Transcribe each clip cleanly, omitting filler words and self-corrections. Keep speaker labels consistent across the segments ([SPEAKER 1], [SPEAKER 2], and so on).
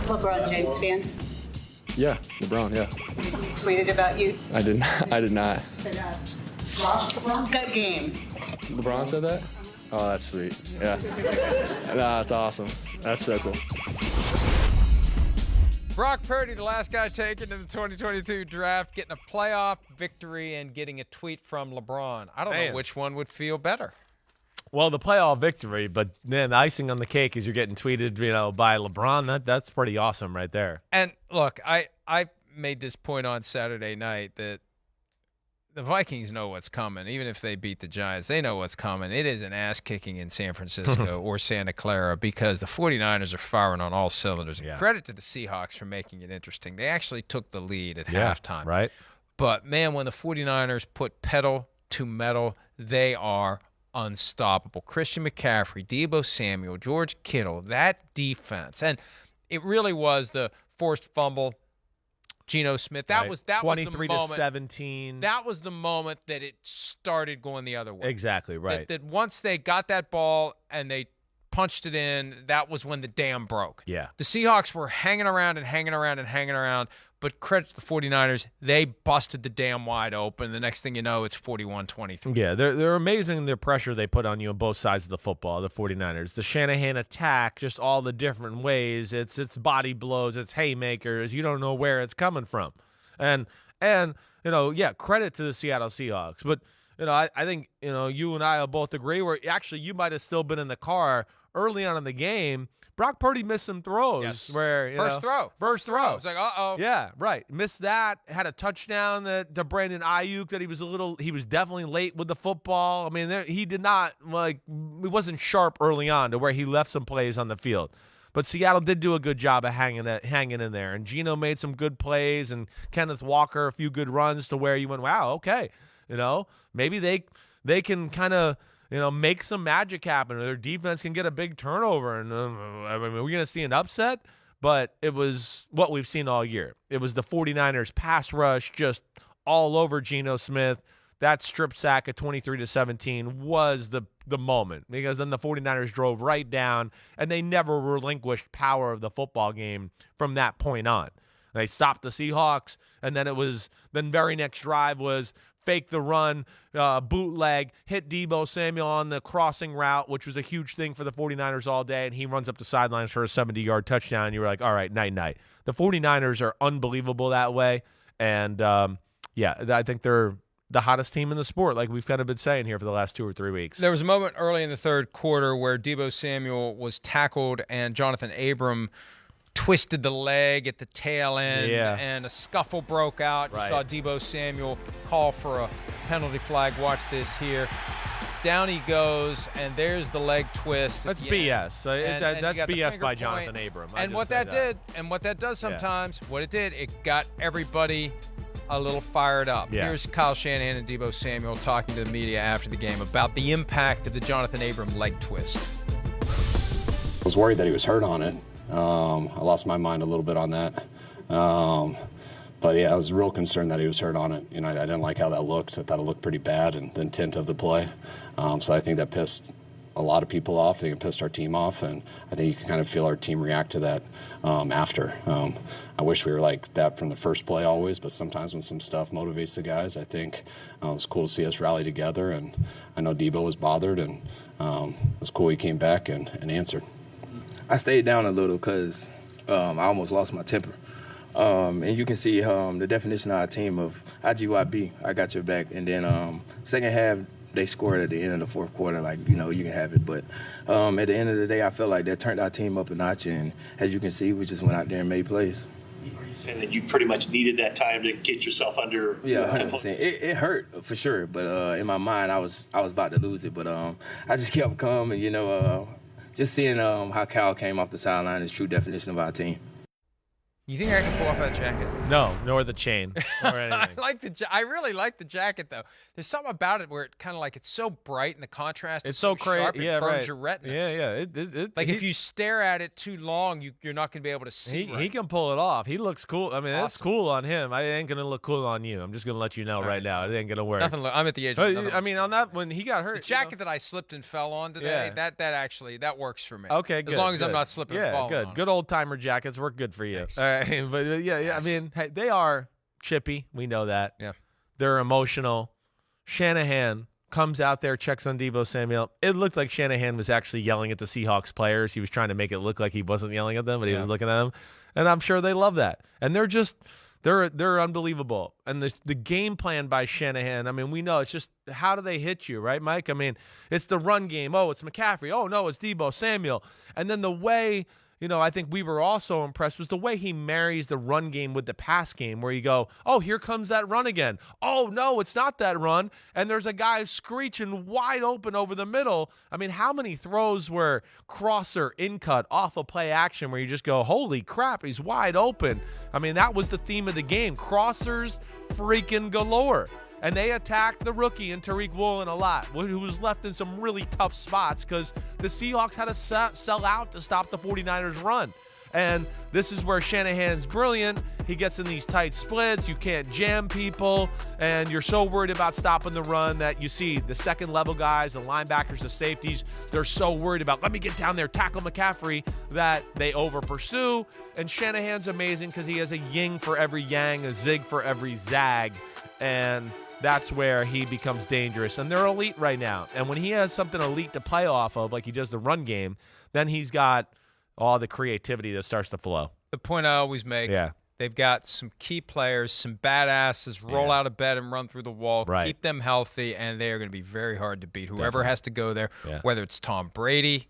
[SPEAKER 1] LeBron James fan?
[SPEAKER 2] Yeah, LeBron, yeah.
[SPEAKER 1] He tweeted about you?
[SPEAKER 2] I did not. I did not.
[SPEAKER 1] Good game.
[SPEAKER 2] LeBron said that? Oh, that's sweet. Yeah. Nah, that's awesome. That's so cool.
[SPEAKER 3] Brock Purdy, the last guy taken in the 2022 draft, getting a playoff victory and getting a tweet from LeBron. I don't know which one would feel better.
[SPEAKER 4] Well, the playoff victory, but then the icing on the cake is you're getting tweeted, by LeBron. That's pretty awesome right there.
[SPEAKER 3] And look, I made this point on Saturday night that the Vikings know what's coming. Even if they beat the Giants, they know what's coming. It is an ass-kicking in San Francisco or Santa Clara because the 49ers are firing on all cylinders. And credit to the Seahawks for making it interesting. They actually took the lead at halftime.
[SPEAKER 4] Right.
[SPEAKER 3] But, man, when the 49ers put pedal to metal, they are unstoppable. Christian McCaffrey, Deebo Samuel, George Kittle, that defense. And it really was the forced fumble, Geno Smith. That was the moment.
[SPEAKER 4] 23-17.
[SPEAKER 3] That was the moment that it started going the other way.
[SPEAKER 4] Exactly, right.
[SPEAKER 3] That once they got that ball and they punched it in, that was when the dam broke.
[SPEAKER 4] Yeah.
[SPEAKER 3] The Seahawks were hanging around, but credit to the 49ers, they busted the dam wide open. The next thing you know, it's 41-23.
[SPEAKER 4] Yeah, they're amazing in their pressure they put on you on both sides of the football, the 49ers. The Shanahan attack, just all the different ways. It's body blows, it's haymakers. You don't know where it's coming from. And credit to the Seattle Seahawks. But, I think, you and I will both agree where actually you might have still been in the car early on in the game. Brock Purdy missed some throws.
[SPEAKER 3] Yes.
[SPEAKER 4] Where
[SPEAKER 3] First throw. It's like, uh-oh.
[SPEAKER 4] Yeah, right. Missed that. Had a touchdown to Brandon Ayuk that he was definitely late with the football. I mean, he did not, he wasn't sharp early on to where he left some plays on the field. But Seattle did do a good job of hanging in there. And Geno made some good plays and Kenneth Walker a few good runs to where you went, wow, okay. Maybe they can kind of, make some magic happen, or their defense can get a big turnover. And we're going to see an upset, but it was what we've seen all year. It was the 49ers pass rush just all over Geno Smith. That strip sack at 23-17 was the moment, because then the 49ers drove right down, and they never relinquished power of the football game from that point on. They stopped the Seahawks, and then very next drive was fake the run, bootleg, hit Deebo Samuel on the crossing route, which was a huge thing for the 49ers all day, and he runs up the sidelines for a 70-yard touchdown. You were like, all right, night-night. The 49ers are unbelievable that way, and, I think they're the hottest team in the sport, like we've kind of been saying here for the last 2 or 3 weeks.
[SPEAKER 3] There was a moment early in the third quarter where Deebo Samuel was tackled and Jonathan Abram twisted the leg at the tail end, and a scuffle broke out. You saw Deebo Samuel call for a penalty flag. Watch this here. Down he goes, and there's the leg twist.
[SPEAKER 4] That's BS. That's BS by Jonathan Abram.
[SPEAKER 3] And what that does sometimes, it got everybody a little fired up.
[SPEAKER 4] Yeah.
[SPEAKER 3] Here's Kyle Shanahan and Deebo Samuel talking to the media after the game about the impact of the Jonathan Abram leg twist.
[SPEAKER 5] I was worried that he was hurt on it. I lost my mind a little bit on that. But yeah, I was real concerned that he was hurt on it. I didn't like how that looked. I thought it looked pretty bad, and the intent of the play. So I think that pissed a lot of people off. I think it pissed our team off, and I think you can kind of feel our team react to that after. I wish we were like that from the first play always, but sometimes when some stuff motivates the guys, I think it was cool to see us rally together, and I know Deebo was bothered, and it was cool he came back and answered.
[SPEAKER 6] I stayed down a little because I almost lost my temper. And you can see the definition of our team of IGYB, I got your back. And then second half, they scored at the end of the fourth quarter, you can have it. But at the end of the day, I felt like that turned our team up a notch. And as you can see, we just went out there and made plays.
[SPEAKER 7] And then you pretty much needed that time to get yourself under.
[SPEAKER 6] Yeah, 100%. It hurt for sure, but in my mind, I was about to lose it. But I just kept calm, and just seeing how Kyle came off the sideline is true definition of our team.
[SPEAKER 3] You think I can pull off that jacket?
[SPEAKER 4] No, nor the chain or anything.
[SPEAKER 3] I really like the jacket though. There's something about it where it kind of like it's so bright and the contrast is
[SPEAKER 4] It's so
[SPEAKER 3] sharp,
[SPEAKER 4] crazy.
[SPEAKER 3] it burns
[SPEAKER 4] Right.
[SPEAKER 3] your retinas.
[SPEAKER 4] Yeah.
[SPEAKER 3] Like if you stare at it too long, you're not going to be able to see.
[SPEAKER 4] He can pull it off. He looks cool. I mean, that's cool on him. I ain't gonna look cool on you. I'm just gonna let you know right now. It ain't gonna work.
[SPEAKER 3] I'm at the age.
[SPEAKER 4] I mean, on that when he got hurt,
[SPEAKER 3] the jacket that I slipped and fell on today, that actually works for me.
[SPEAKER 4] Okay, good.
[SPEAKER 3] As long as I'm not slipping and falling.
[SPEAKER 4] Yeah, good.
[SPEAKER 3] On
[SPEAKER 4] Good old timer jackets work good for you.
[SPEAKER 3] Thanks.
[SPEAKER 4] All right, but yeah. I mean, hey, they are chippy. We know that.
[SPEAKER 3] Yeah.
[SPEAKER 4] They're emotional. Shanahan comes out there, checks on Deebo Samuel. It looked like Shanahan was actually yelling at the Seahawks players. He was trying to make it look like he wasn't yelling at them, but he was looking at them. And I'm sure they love that. And they're unbelievable. And the game plan by Shanahan, I mean, we know it's just how do they hit you, right, Mike? I mean, it's the run game. Oh, it's McCaffrey. Oh, no, it's Deebo Samuel. And then the way, I think we were also impressed was the way he marries the run game with the pass game where you go, oh, here comes that run again. Oh, no, it's not that run. And there's a guy screeching wide open over the middle. I mean, how many throws were crosser, in-cut, off of play action where you just go, holy crap, he's wide open. I mean, that was the theme of the game. Crossers freaking galore. And they attacked the rookie and Tariq Woolen a lot, who was left in some really tough spots because the Seahawks had to sell out to stop the 49ers' run. And this is where Shanahan's brilliant. He gets in these tight splits. You can't jam people. And you're so worried about stopping the run that you see the second-level guys, the linebackers, the safeties, they're so worried about, let me get down there, tackle McCaffrey, that they over-pursue. And Shanahan's amazing because he has a yin for every yang, a zig for every zag. And that's where he becomes dangerous. And they're elite right now. And when he has something elite to play off of, like he does the run game, then he's got all the creativity that starts to flow.
[SPEAKER 3] The point I always make, they've got some key players, some badasses, roll out of bed and run through the wall, keep them healthy, and they are going to be very hard to beat. Whoever has to go there, whether it's Tom Brady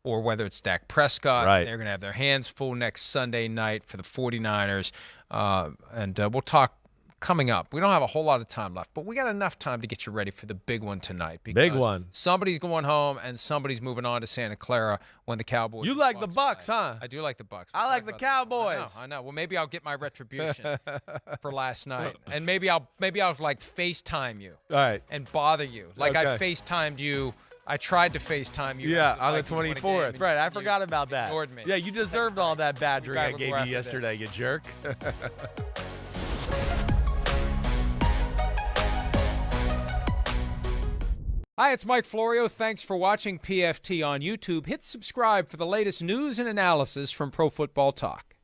[SPEAKER 3] or whether it's Dak Prescott, they're going to have their hands full next Sunday night for the 49ers. And we'll talk coming up. We don't have a whole lot of time left, but we got enough time to get you ready for the big one tonight.
[SPEAKER 4] Big one.
[SPEAKER 3] Somebody's going home and somebody's moving on to Santa Clara when the Cowboys.
[SPEAKER 4] You like the Bucks, huh?
[SPEAKER 3] I do like the Bucks.
[SPEAKER 4] I like the Cowboys.
[SPEAKER 3] I know. Well, maybe I'll get my retribution for last night, and maybe I'll like FaceTime you.
[SPEAKER 4] All right.
[SPEAKER 3] And bother you. Like I FaceTimed you. I tried to FaceTime you.
[SPEAKER 4] Yeah, on the 24th. Right, I forgot about that.
[SPEAKER 3] Ignored me.
[SPEAKER 4] Yeah, you deserved all that badgering I gave you yesterday, you jerk.
[SPEAKER 3] Hi, it's Mike Florio. Thanks for watching PFT on YouTube. Hit subscribe for the latest news and analysis from Pro Football Talk.